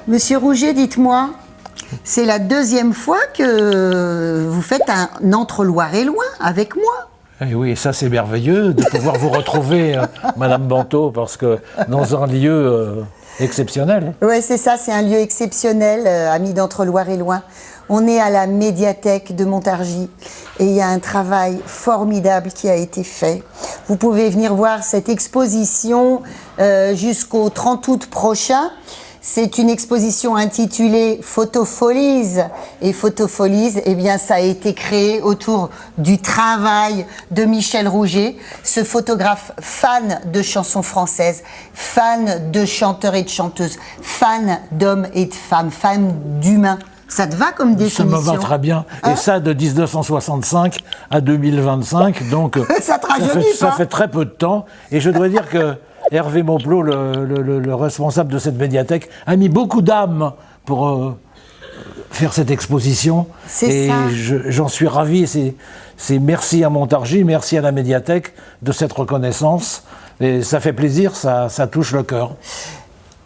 Monsieur Rouget, dites-moi, c'est la deuxième fois que vous faites un Entre Loire et Loin avec moi. Et oui, ça c'est merveilleux de pouvoir vous retrouver, Madame Banteau, parce que dans un lieu exceptionnel. Oui, c'est ça, c'est un lieu exceptionnel, amis d'Entre Loire et Loin. On est à la médiathèque de Montargis et il y a un travail formidable qui a été fait. Vous pouvez venir voir cette exposition jusqu'au 30 août prochain. C'est une exposition intitulée Photofolies. Et Photofolies, eh bien, ça a été créé autour du travail de Michel Rouget, ce photographe fan de chansons françaises, fan de chanteurs et de chanteuses, fan d'hommes et de femmes, fan d'humains. Ça te va comme définition? Ça me va très bien. Hein? Et ça, de 1965 à 2025, donc ça fait très peu de temps. Et je dois dire que Hervé Mauplot, le responsable de cette médiathèque, a mis beaucoup d'âme pour faire cette exposition. C'est ça. Et j'en suis ravi. C'est merci à Montargis, merci à la médiathèque de cette reconnaissance. Et ça fait plaisir, ça touche le cœur.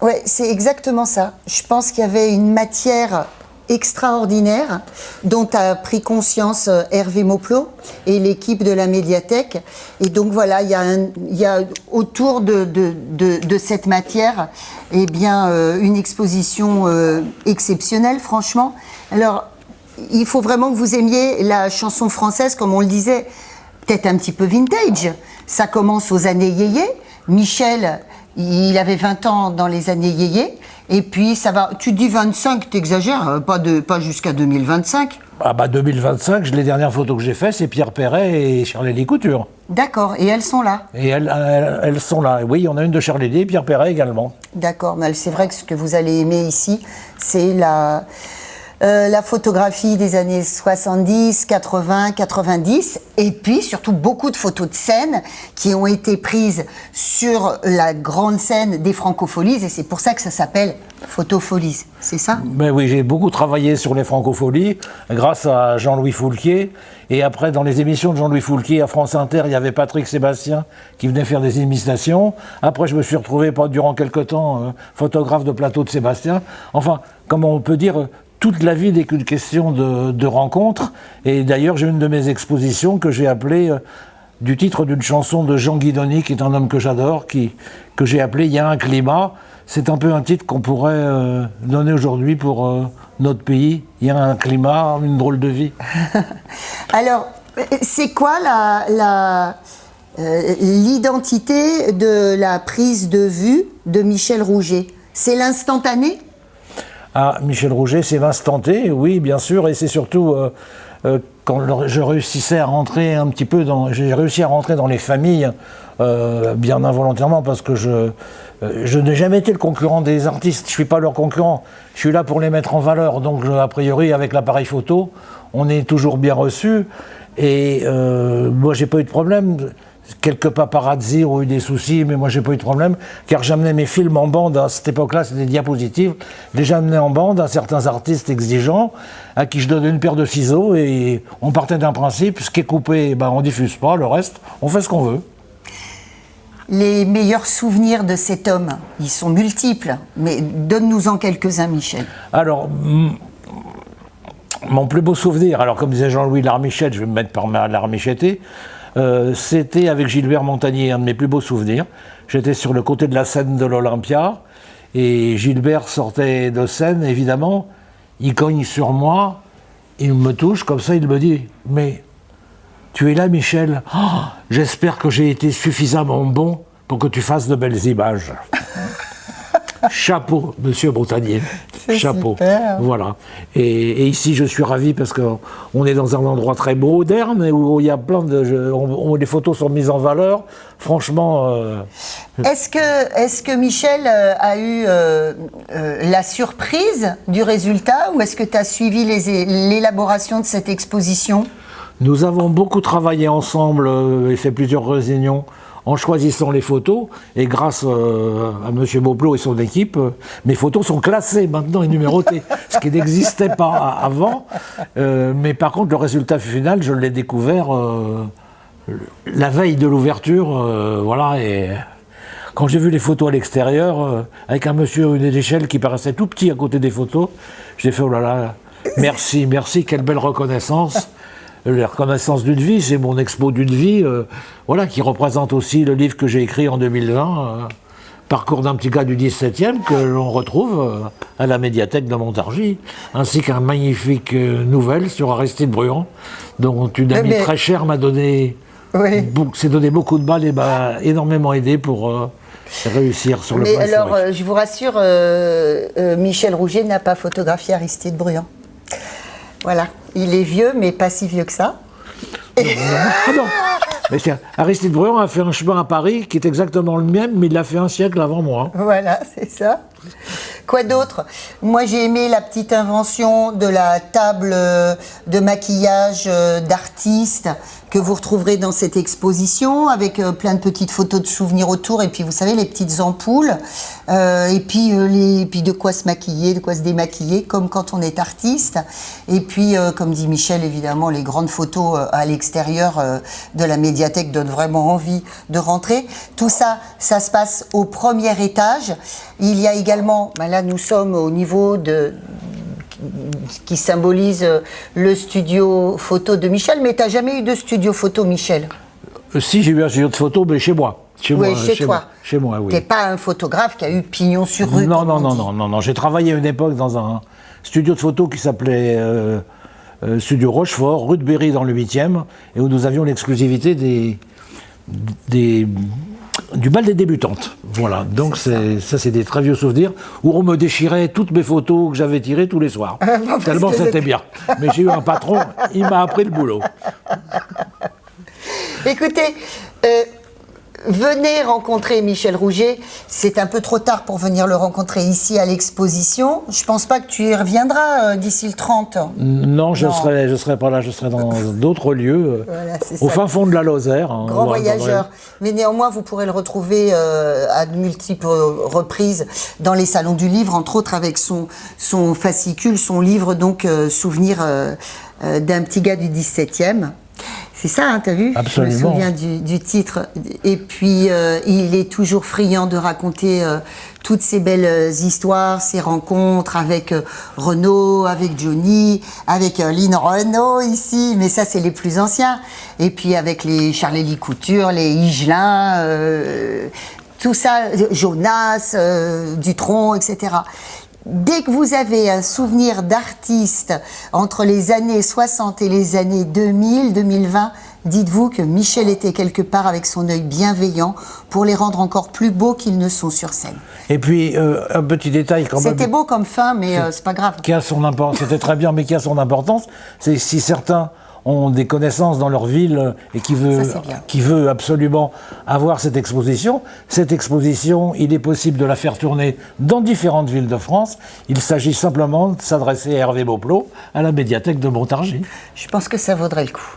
Oui, c'est exactement ça. Je pense qu'il y avait une matière extraordinaire dont a pris conscience Hervé Mauplot et l'équipe de la médiathèque. Et donc voilà, il y a autour de cette matière eh bien, une exposition exceptionnelle, franchement. Alors, il faut vraiment que vous aimiez la chanson française, comme on le disait, peut-être un petit peu vintage. Ça commence aux années yéyé. Michel, il avait 20 ans dans les années yéyé. Et puis ça va, tu dis 25, t'exagères, pas jusqu'à 2025. Ah bah 2025, les dernières photos que j'ai faites, c'est Pierre Perret et Charlélie Couture. D'accord, et elles sont là? Et elles sont là, oui, on a une de Charlélie et Pierre Perret également. D'accord, mais c'est vrai que ce que vous allez aimer ici, c'est la photographie des années 70, 80, 90, et puis surtout beaucoup de photos de scène qui ont été prises sur la grande scène des Francopholies, et c'est pour ça que ça s'appelle Photofolies, c'est ça? Ben oui, j'ai beaucoup travaillé sur les Francopholies grâce à Jean-Louis Foulquier, et après dans les émissions de Jean-Louis Foulquier à France Inter, il y avait Patrick Sébastien qui venait faire des imitations. Après je me suis retrouvé durant quelques temps photographe de plateau de Sébastien. Enfin, comment on peut dire, toute la vie n'est qu'une question de rencontres. Et d'ailleurs, j'ai une de mes expositions que j'ai appelée, du titre d'une chanson de Jean Guidoni, qui est un homme que j'adore, que j'ai appelé « Il y a un climat ». C'est un peu un titre qu'on pourrait donner aujourd'hui pour notre pays. Il y a un climat, une drôle de vie. Alors, c'est quoi l'identité de la prise de vue de Michel Rouget? C'est l'instantané? Ah, Michel Rouget, c'est l'instant T, oui, bien sûr, et c'est surtout quand je réussissais à rentrer un petit peu j'ai réussi à rentrer dans les familles, bien involontairement, parce que je n'ai jamais été le concurrent des artistes, je suis pas leur concurrent, je suis là pour les mettre en valeur, donc a priori, avec l'appareil photo, on est toujours bien reçu, et moi, j'ai pas eu de problème. Quelques paparazzi ont eu des soucis, mais moi j'ai pas eu de problème, car j'amenais mes films en bande, à cette époque-là c'était des diapositives, les j'amenais en bande à certains artistes exigeants, à qui je donnais une paire de ciseaux, et on partait d'un principe, ce qui est coupé, ben, on diffuse pas, le reste, on fait ce qu'on veut. Les meilleurs souvenirs de cet homme, ils sont multiples, mais donne-nous-en quelques-uns, Michel. Alors, mon plus beau souvenir, alors comme disait Jean-Louis Larmichette, je vais me mettre par Larmichetter, c'était avec Gilbert Montagnier, un de mes plus beaux souvenirs. J'étais sur le côté de la scène de l'Olympia et Gilbert sortait de scène, évidemment. Il cogne sur moi, il me touche, comme ça il me dit « Mais tu es là, Michel, oh, j'espère que j'ai été suffisamment bon pour que tu fasses de belles images. » Chapeau, monsieur Montagnier. Chapeau. Super. Voilà. Et ici, je suis ravi parce qu'on est dans un endroit très moderne où il y a plein où les photos sont mises en valeur. Franchement. Est-ce que Michel a eu la surprise du résultat ou est-ce que tu as suivi l'élaboration de cette exposition? Nous avons beaucoup travaillé ensemble et fait plusieurs réunions en choisissant les photos, et grâce à M. Mauplot et son équipe, mes photos sont classées maintenant et numérotées, ce qui n'existait pas avant. Mais par contre, le résultat final, je l'ai découvert la veille de l'ouverture, voilà, et quand j'ai vu les photos à l'extérieur, avec un monsieur une échelle qui paraissait tout petit à côté des photos, j'ai fait oh là là, merci, merci, quelle belle reconnaissance. La reconnaissance d'une vie, c'est mon expo d'une vie, voilà, qui représente aussi le livre que j'ai écrit en 2020, Parcours d'un petit gars du 17e, que l'on retrouve à la médiathèque de Montargis, ainsi qu'un magnifique nouvelle sur Aristide Bruand, dont une amie très chère m'a donné, s'est donné beaucoup de balles et m'a énormément aidé pour réussir sur le plan historique. Mais alors, je vous rassure, Michel Rouget n'a pas photographié Aristide Bruand. Voilà, il est vieux, mais pas si vieux que ça. Ah non. Mais Aristide Bruand a fait un chemin à Paris qui est exactement le même, mais il l'a fait un siècle avant moi. Voilà, c'est ça. Quoi d'autre? Moi, j'ai aimé la petite invention de la table de maquillage d'artistes que vous retrouverez dans cette exposition, avec plein de petites photos de souvenirs autour, et puis vous savez, les petites ampoules, et puis de quoi se maquiller, de quoi se démaquiller, comme quand on est artiste. Et puis, comme dit Michel, évidemment, les grandes photos à l'extérieur de la médiathèque donnent vraiment envie de rentrer. Tout ça, ça se passe au premier étage. Il y a également, là nous sommes au niveau qui symbolise le studio photo de Michel, mais tu n'as jamais eu de studio photo, Michel? Si, j'ai eu un studio de photo, mais chez moi. Chez toi. Chez moi, oui. Tu n'es pas un photographe qui a eu pignon sur rue? Non. J'ai travaillé à une époque dans un studio de photo qui s'appelait Studio Rochefort, rue de Berry dans le 8e, et où nous avions l'exclusivité du bal des débutantes. Voilà, donc ça c'est des très vieux souvenirs où on me déchirait toutes mes photos que j'avais tirées tous les soirs. Tellement c'était bien. Mais j'ai eu un patron, il m'a appris le boulot. Écoutez, venez rencontrer Michel Rouget. C'est un peu trop tard pour venir le rencontrer ici à l'exposition. Je pense pas que tu y reviendras d'ici le 30. Non, je serai pas là, je serai dans d'autres lieux, voilà, au fin fond de la Lozère. Grand voyageur. Mais néanmoins, vous pourrez le retrouver à de multiples reprises dans les salons du livre, entre autres avec son fascicule, son livre, donc Souvenir d'un petit gars du 17e. C'est ça, hein, t'as vu? Absolument. Je me souviens du titre. Et puis, il est toujours friand de raconter toutes ces belles histoires, ces rencontres avec Renaud, avec Johnny, avec Lynn Renaud ici, mais ça, c'est les plus anciens. Et puis, avec les Charlélie Couture, les Higelin, tout ça, Jonas, Dutronc, etc. Dès que vous avez un souvenir d'artiste entre les années 60 et les années 2000, 2020, dites-vous que Michel était quelque part avec son œil bienveillant pour les rendre encore plus beaux qu'ils ne sont sur scène. Et puis, un petit détail quand même. C'était beau comme fin, mais c'est pas grave. Qui a son importance, c'était très bien, mais qui a son importance, c'est si certains ont des connaissances dans leur ville et qui veut absolument avoir cette exposition, il est possible de la faire tourner dans différentes villes de France. Il s'agit simplement de s'adresser à Hervé Beauplot, à la médiathèque de Montargis. Je pense que ça vaudrait le coup.